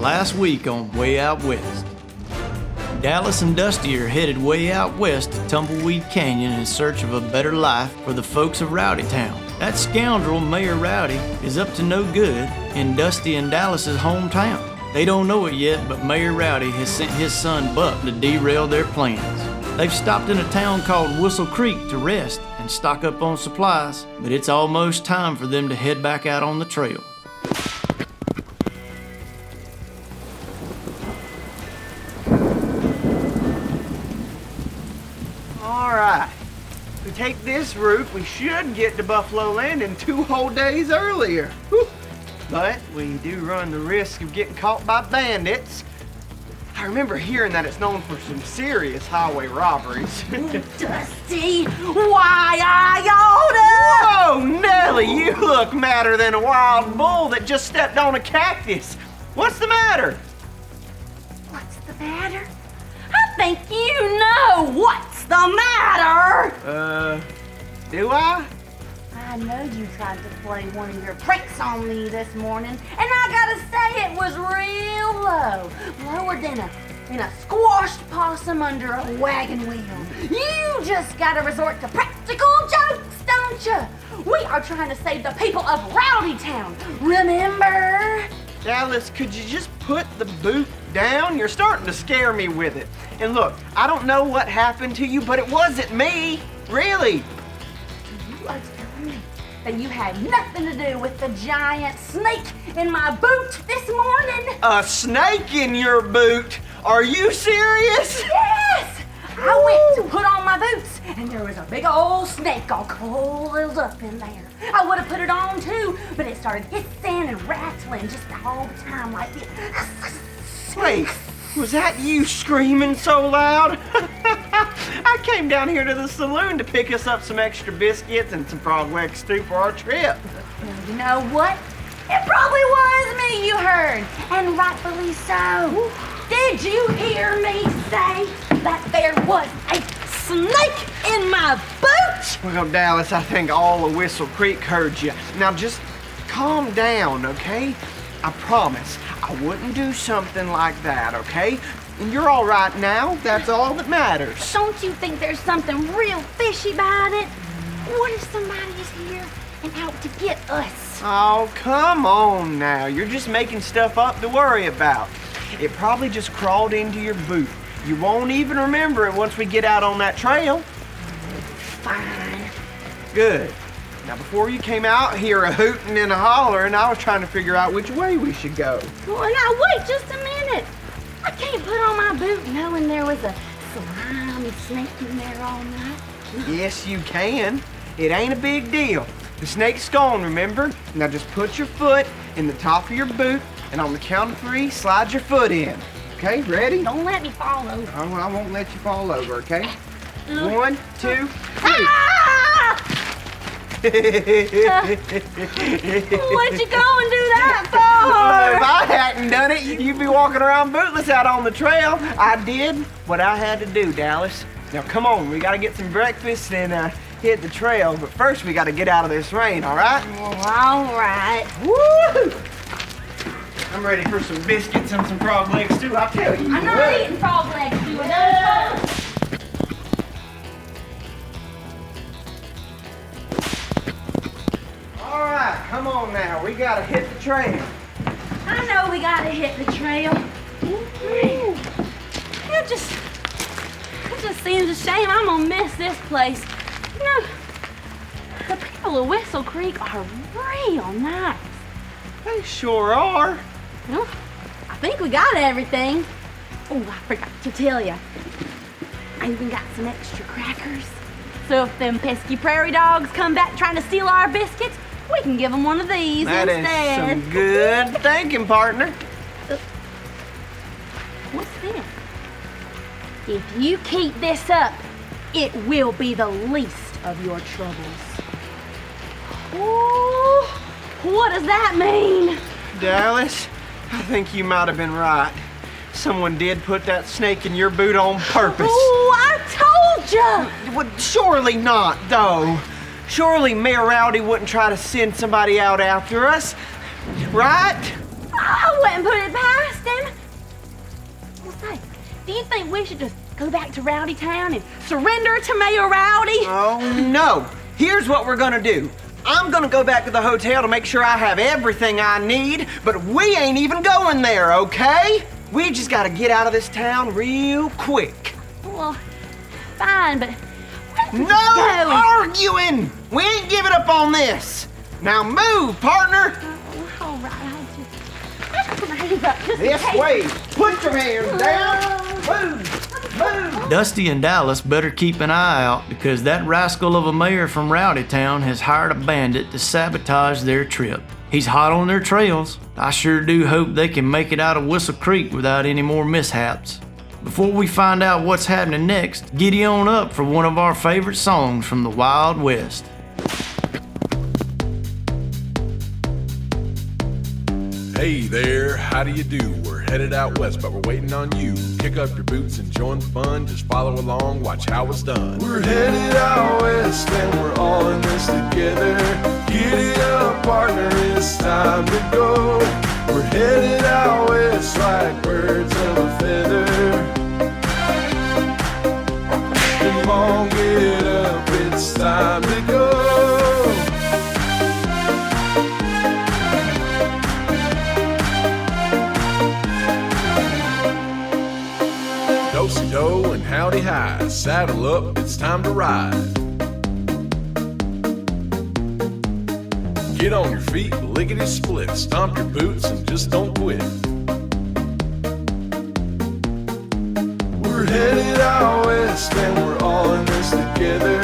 last week on Way Out West. Dallas and Dusty are headed way out west to Tumbleweed Canyon in search of a better life for the folks of Rowdytown. That scoundrel, Mayor Rowdy, is up to no good in Dusty and Dallas's hometown. They don't know it yet, but Mayor Rowdy has sent his son Buck to derail their plans. They've stopped in a town called Whistle Creek to rest and stock up on supplies, but it's almost time for them to head back out on the trail. All right. If we take this route, we should get to Buffalo Landing 2 whole days earlier. Whew. But we do run the risk of getting caught by bandits. I remember hearing that it's known for some serious highway robberies. Dusty, why are you Whoa, Nellie, you look madder than a wild bull that just stepped on a cactus. What's the matter? What's the matter? I think you know what's the matter. Do I? I know you tried to play one of your pranks on me this morning, and I gotta say it was real low. Lower than a squashed possum under a wagon wheel. You just gotta resort to practical jokes, don't you? We are trying to save the people of Rowdytown, remember? Dallas, could you just put the boot down? You're starting to scare me with it. And look, I don't know what happened to you, but it wasn't me. Really. You are telling me that you had nothing to do with the giant snake in my boot this morning? A snake in your boot? Are you serious? Yes! I went to put on my boots, and there was a big old snake all coiled up in there. I would have put it on too, but it started hissing and rattling just all the time like this. Wait, was that you screaming so loud? I came down here to the saloon to pick us up some extra biscuits and some frog leg stew for our trip. Well, you know what? It probably was me you heard, and rightfully so. Did you hear me say that there was a snake in my boot? Well, Dallas, I think all of Whistle Creek heard you. Now just calm down, okay? I promise I wouldn't do something like that, okay? And you're all right now. That's all that matters. Don't you think there's something real fishy about it? What if somebody is here and out to get us? Oh, come on now. You're just making stuff up to worry about. It probably just crawled into your boot. You won't even remember it once we get out on that trail. Fine. Good. Now, before you came out here a hooting and a hollering, I was trying to figure out which way we should go. Well, now wait just a minute. I can't put on my boot knowing there was a slimy snake in there all night. Yes, you can. It ain't a big deal. The snake's gone, remember? Now just put your foot in the top of your boot, and on the count of 3, slide your foot in. Okay, ready? Don't let me fall over. Oh, I won't let you fall over, okay? 1, 2, 3. Ah! What'd you go and do that If for? I hadn't done it, you'd be walking around bootless out on the trail. I did what I had to do, Dallas. Now come on, we gotta get some breakfast and hit the trail. But first, we gotta get out of this rain, all right? All right. Woo! I'm ready for some biscuits and some frog legs too. I'll tell you. I'm not eating frog legs, you know. All right, come on now. We gotta hit the trail. I know we gotta hit the trail. It just seems a shame I'm gonna miss this place. You know, the people of Whistle Creek are real nice. They sure are. Well, I think we got everything. Oh, I forgot to tell you. I even got some extra crackers. So if them pesky prairie dogs come back trying to steal our biscuits, we can give them one of these That instead. is some good thinking, partner. What's this? If you keep this up, it will be the least of your troubles. Oh, what does that mean? Dallas, I think you might have been right. Someone did put that snake in your boot on purpose. Oh, I told you! Well, surely not, though. Surely Mayor Rowdy wouldn't try to send somebody out after us, right? I wouldn't put it past him. say, do you think we should just go back to Rowdy Town and surrender to Mayor Rowdy? Oh, no. Here's what we're gonna do. I'm gonna go back to the hotel to make sure I have everything I need, but we ain't even going there, okay? We just gotta get out of this town real quick. Well, fine, but No arguing! We ain't giving up on this. Now move, partner. All right, I put my hands up just in This case. way. Put your hands down. Move. Dusty and Dallas better keep an eye out because that rascal of a mayor from Rowdy Town has hired a bandit to sabotage their trip. He's hot on their trails. I sure do hope they can make it out of Whistle Creek without any more mishaps. Before we find out what's happening next, giddy on up for one of our favorite songs from the Wild West. Hey there, how do you do? We're headed out west, but we're waiting on you. Kick up your boots and join the fun. Just follow along, watch how it's done. We're headed out west, and we're all in this together. Giddy up, partner, it's time to go. We're headed out west like birds of a feather. Come on, get up, it's time to go. Do-si-do and howdy hi, saddle up, it's time to ride. Get on your feet, lickety-split, stomp your boots and just don't quit. We're headed out west and we're all in this together.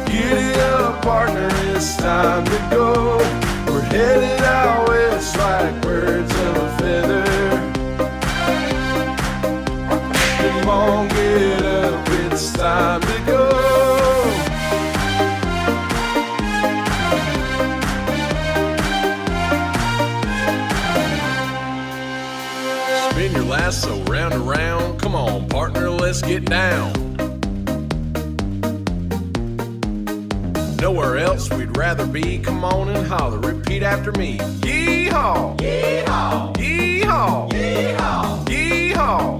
Giddy up, partner, it's time to go. We're headed out west like birds of a feather. Come on, get up, it's time to go. Spin your lasso round and round. Come on, partner, let's get down. Nowhere else we'd rather be. Come on and holler, repeat after me. Yee-haw! Yee-haw! Yee-haw! Yee-haw! Yee-haw! Yee-haw!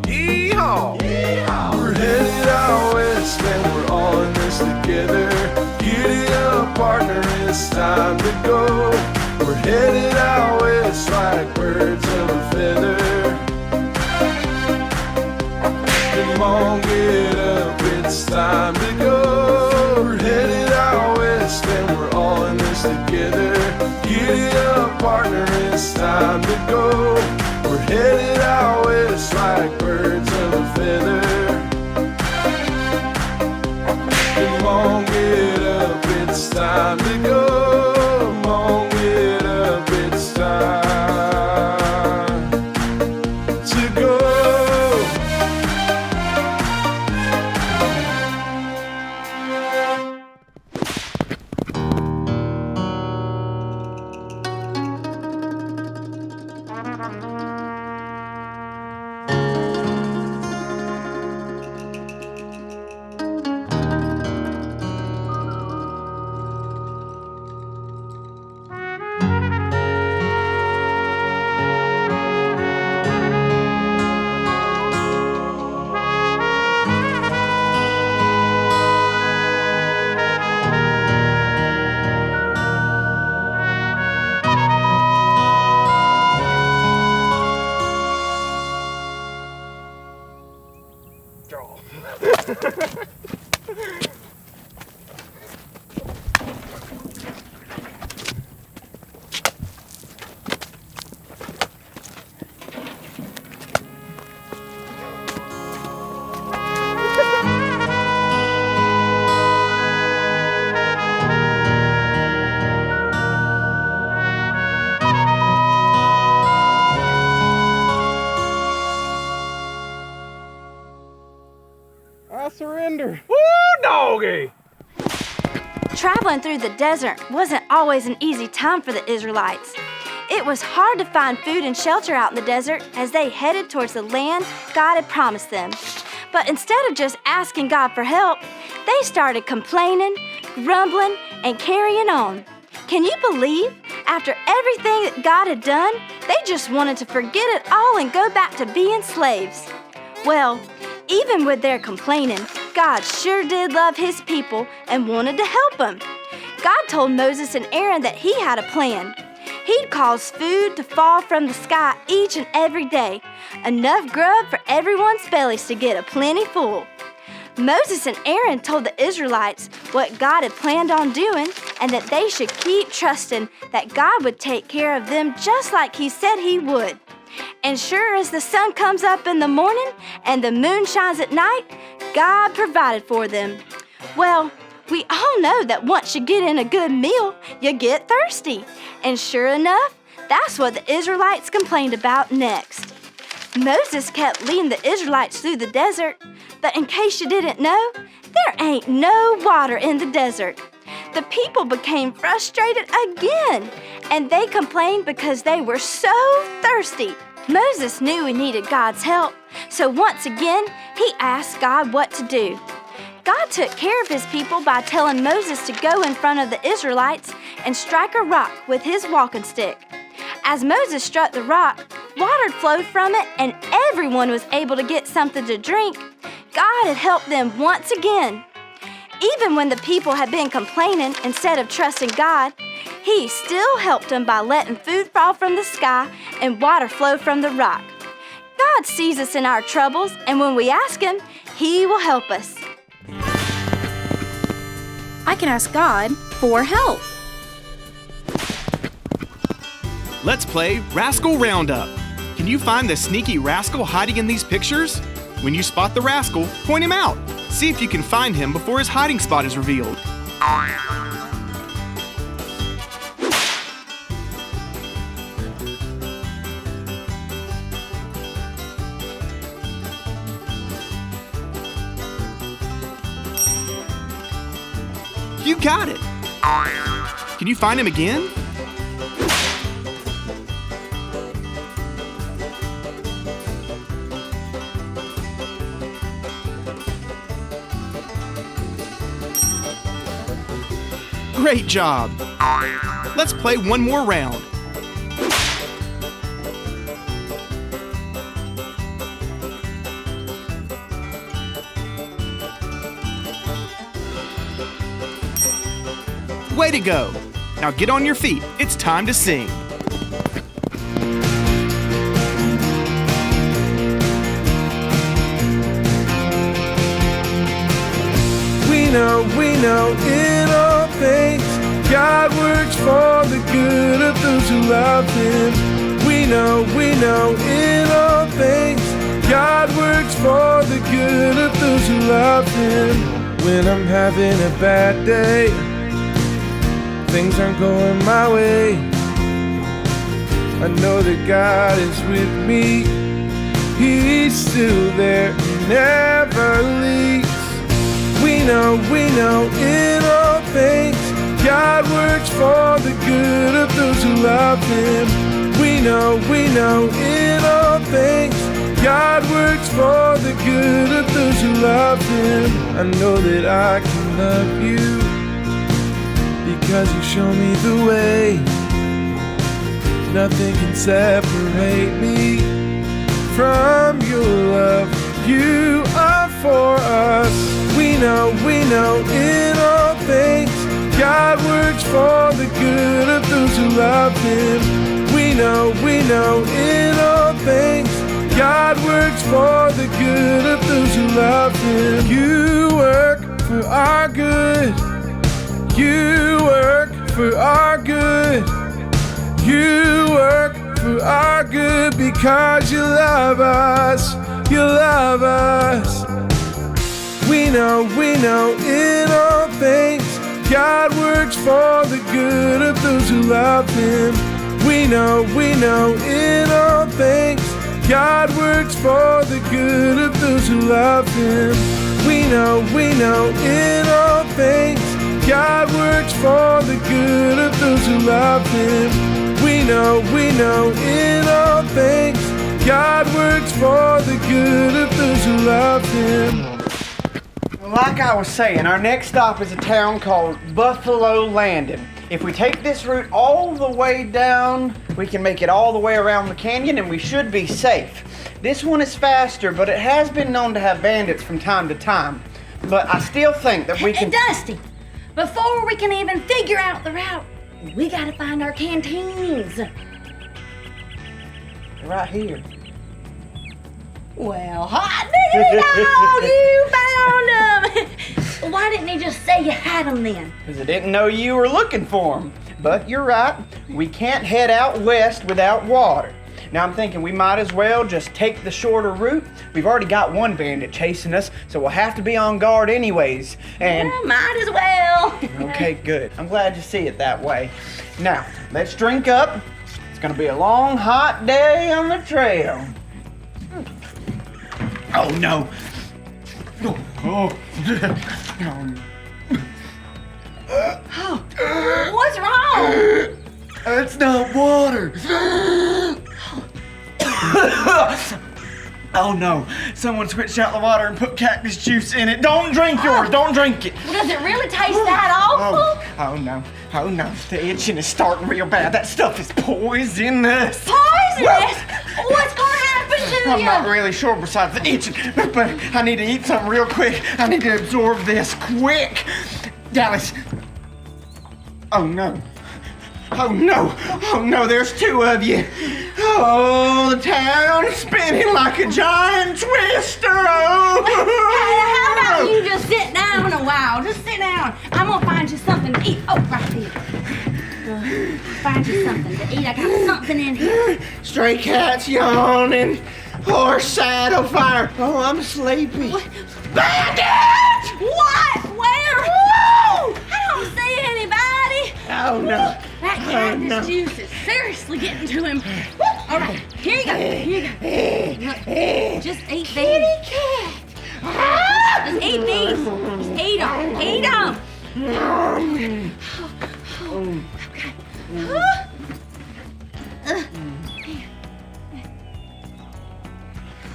Yee-haw! Yee-haw! We're headed out west and we're all in this together. Giddy up, partner, it's time to go. We're headed out west like birds of a feather. Come on, get up, it's time to go. We're headed out west and we're all in this together. Giddy up, partner, it's time to go. We're headed out west like birds of a feather. Come on, get up, it's time to go. Come on, get up, it's time to go. I surrender. Woo, doggy! Traveling through the desert wasn't always an easy time for the Israelites. It was hard to find food and shelter out in the desert as they headed towards the land God had promised them. But instead of just asking God for help, they started complaining, grumbling, and carrying on. Can you believe After everything that God had done, they just wanted to forget it all and go back to being slaves. Well, even with their complaining, God sure did love His people and wanted to help them. God told Moses and Aaron that He had a plan. He'd cause food to fall from the sky each and every day, enough grub for everyone's bellies to get aplenty full. Moses and Aaron told the Israelites what God had planned on doing and that they should keep trusting that God would take care of them just like He said He would. And sure as the sun comes up in the morning and the moon shines at night, God provided for them. Well, we all know that once you get in a good meal, you get thirsty. And sure enough, that's what the Israelites complained about next. Moses kept leading the Israelites through the desert, but in case you didn't know, there ain't no water in the desert. The people became frustrated again, and they complained because they were so thirsty. Moses knew he needed God's help, so once again, he asked God what to do. God took care of His people by telling Moses to go in front of the Israelites and strike a rock with his walking stick. As Moses struck the rock, water flowed from it and everyone was able to get something to drink. God had helped them once again. Even when the people had been complaining instead of trusting God, He still helped them by letting food fall from the sky and water flow from the rock. God sees us in our troubles, and when we ask Him, He will help us. I can ask God for help. Let's play Rascal Roundup. Can you find the sneaky rascal hiding in these pictures? When you spot the rascal, point him out. See if you can find him before his hiding spot is revealed. You got it! Can you find him again? Great job! Let's play one more round. Way to go! Now get on your feet. It's time to sing. We know in all things God works for the good of those who love Him. We know in all things God works for the good of those who love Him. When I'm having a bad day, things aren't going my way, I know that God is with me. He's still there, He never leaves. We know in all things God works for the good of those who love Him. We know in all things God works for the good of those who love Him. I know that I can love You because You show me the way. Nothing can separate me from Your love. You are for us. We know in all things God works for the good of those who love Him. We know in all things God works for the good of those who love Him. You work for our good. You work for our good. You work for our good because You love us. You love us. We know in all things God works for the good of those who love Him. We know in all things God works for the good of those who love Him. We know in all things God works for the good of those who love Him. We know in all things God works for the good of those who love Him. Like I was saying, our next stop is a town called Buffalo Landing. If we take this route all the way down, we can make it all the way around the canyon and we should be safe. This one is faster, but it has been known to have bandits from time to time. But I still think that we can... Dusty, before we can even figure out the route, we gotta find our canteens. Right here. Well, hot diggity dog, you found them! Why didn't you just say you had them then? Because I didn't know you were looking for them. But you're right, we can't head out west without water. Now I'm thinking we might as well just take the shorter route. We've already got one bandit chasing us, so we'll have to be on guard anyways. And Yeah, might as well. okay, good. I'm glad you see it that way. Now, let's drink up. It's gonna be a long, hot day on the trail. Oh no. Oh. What's wrong? It's not water. Oh no, someone switched out the water and put cactus juice in it. Don't drink yours, don't drink it. Does it really taste that awful? Oh no, the itching is starting real bad. That stuff is poisonous. Poisonous? What's gonna happen to I'm you? not really sure besides the itching, but I need to eat something real quick. I need to absorb this quick. Dallas. Oh no. Oh no, there's two of you. Oh, the town is spinning like a giant twister. Oh. Hey, how about you just sit down a while? Just sit down. I'm gonna find you something to eat. Oh, right here. Find you something to eat. I got something in here. Stray cats yawning. Horse saddle fire. Oh, I'm sleepy. Bandit! What? Where? Whoa! I don't see anybody. Oh no. That cactus juice is seriously getting to him. All right, here you go. Look, just eat these. Just eat these. Just eat them. Eat them.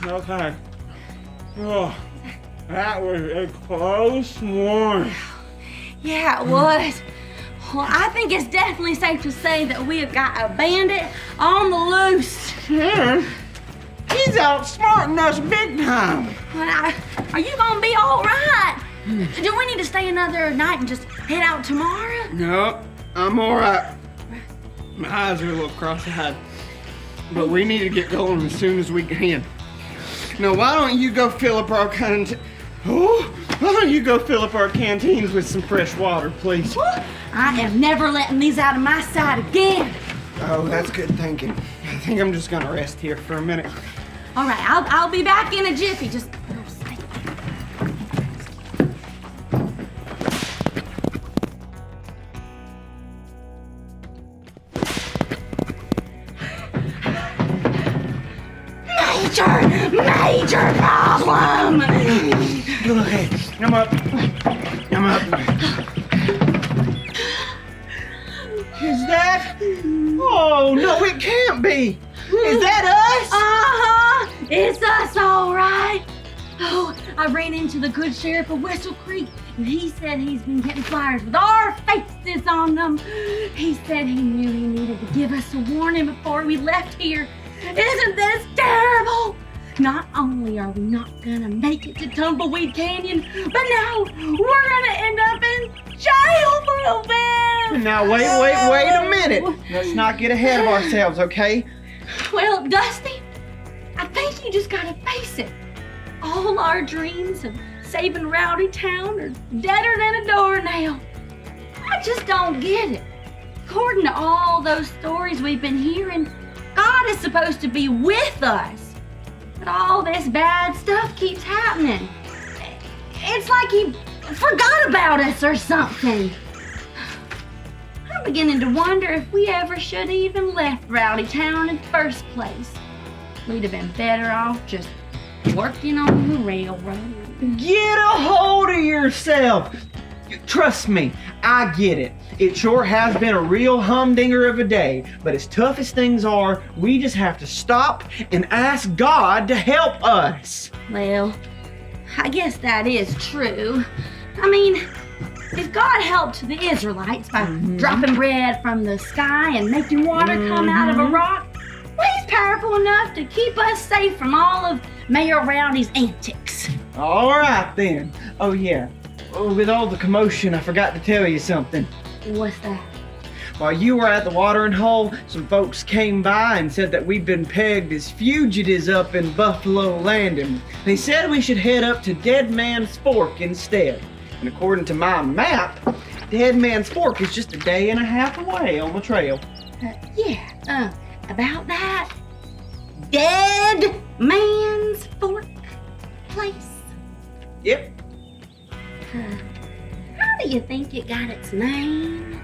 Okay. Oh, that was a close one. Yeah, it was. Well, I think it's definitely safe to say that we have got a bandit on the loose. He's outsmarting us big time. Well, are you gonna be all right? Do we need to stay another night and just head out tomorrow? No, I'm all right. My eyes are a little cross-eyed, but we need to get going as soon as we can. Now, why don't you go fill up our canteens with some fresh water, please? I am never letting these out of my sight again. Oh, that's good thinking. I think I'm just gonna rest here for a minute. All right, I'll be back in a jiffy. Just stay. Major problem. Okay, I'm up. Is that? Oh, no, it can't be. Is that us? Uh-huh. It's us, all right. Oh, I ran into the good sheriff of Whistle Creek, and he said he's been getting flyers with our faces on them. He said he knew he needed to give us a warning before we left here. Isn't this terrible? Not only are we not gonna make it to Tumbleweed Canyon, but now we're gonna end up in jail for a bit. Now, wait a minute. Let's not get ahead of ourselves, okay? Well, Dusty, I think you just gotta face it. All our dreams of saving Rowdy Town are deader than a doornail. I just don't get it. According to all those stories we've been hearing, God is supposed to be with us. But all this bad stuff keeps happening. It's like he forgot about us or something. I'm beginning to wonder if we ever should have even left Rowdy Town in the first place. We'd have been better off just working on the railroad. Get a hold of yourself. Trust me, I get it. It sure has been a real humdinger of a day, but as tough as things are, we just have to stop and ask God to help us. Well, I guess that is true. I mean, if God helped the Israelites by dropping bread from the sky and making water come out of a rock, well, he's powerful enough to keep us safe from all of Mayor Rowdy's antics. All right then. Oh yeah. Oh, with all the commotion, I forgot to tell you something. What's that? While you were at the watering hole, some folks came by and said that we've been pegged as fugitives up in Buffalo Landing. They said we should head up to Dead Man's Fork instead. And according to my map, Dead Man's Fork is just a day and a half away on the trail. About that Dead Man's Fork place. Yep. How do you think it got its name?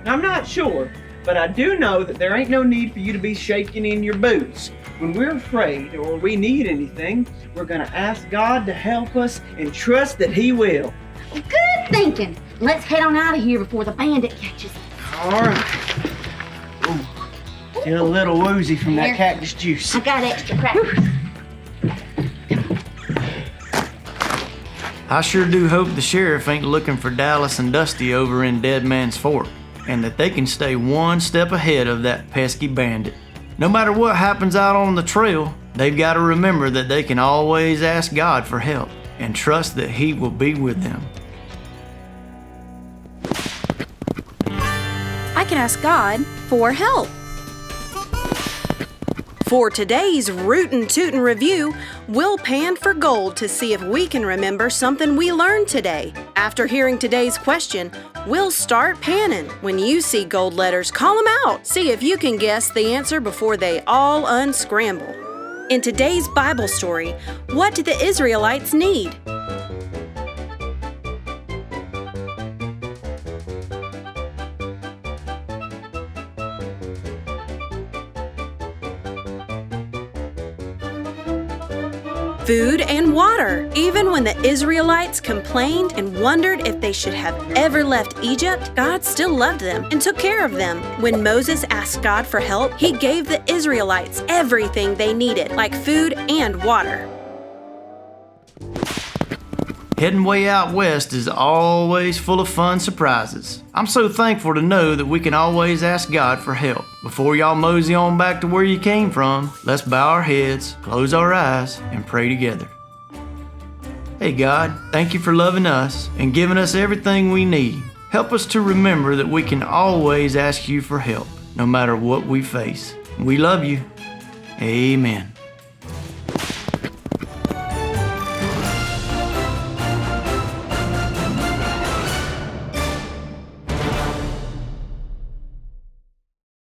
I'm not sure, but I do know that there ain't no need for you to be shaking in your boots. When we're afraid or we need anything, we're gonna ask God to help us and trust that He will. Good thinking. Let's head on out of here before the bandit catches us. All right. Ooh, still a little woozy from that Here. cactus juice. I got extra crackers. I sure do hope the sheriff ain't looking for Dallas and Dusty over in Dead Man's Fork, and that they can stay one step ahead of that pesky bandit. No matter what happens out on the trail, they've got to remember that they can always ask God for help and trust that He will be with them. I can ask God for help. For today's Rootin' Tootin' Review, we'll pan for gold to see if we can remember something we learned today. After hearing today's question, we'll start panning. When you see gold letters, call them out. See if you can guess the answer before they all unscramble. In today's Bible story, what did the Israelites need? Food and water. Even when the Israelites complained and wondered if they should have ever left Egypt, God still loved them and took care of them. When Moses asked God for help, He gave the Israelites everything they needed, like food and water. Heading way out west is always full of fun surprises. I'm so thankful to know that we can always ask God for help. Before y'all mosey on back to where you came from, let's bow our heads, close our eyes, and pray together. Hey God, thank you for loving us and giving us everything we need. Help us to remember that we can always ask you for help, no matter what we face. We love you. Amen.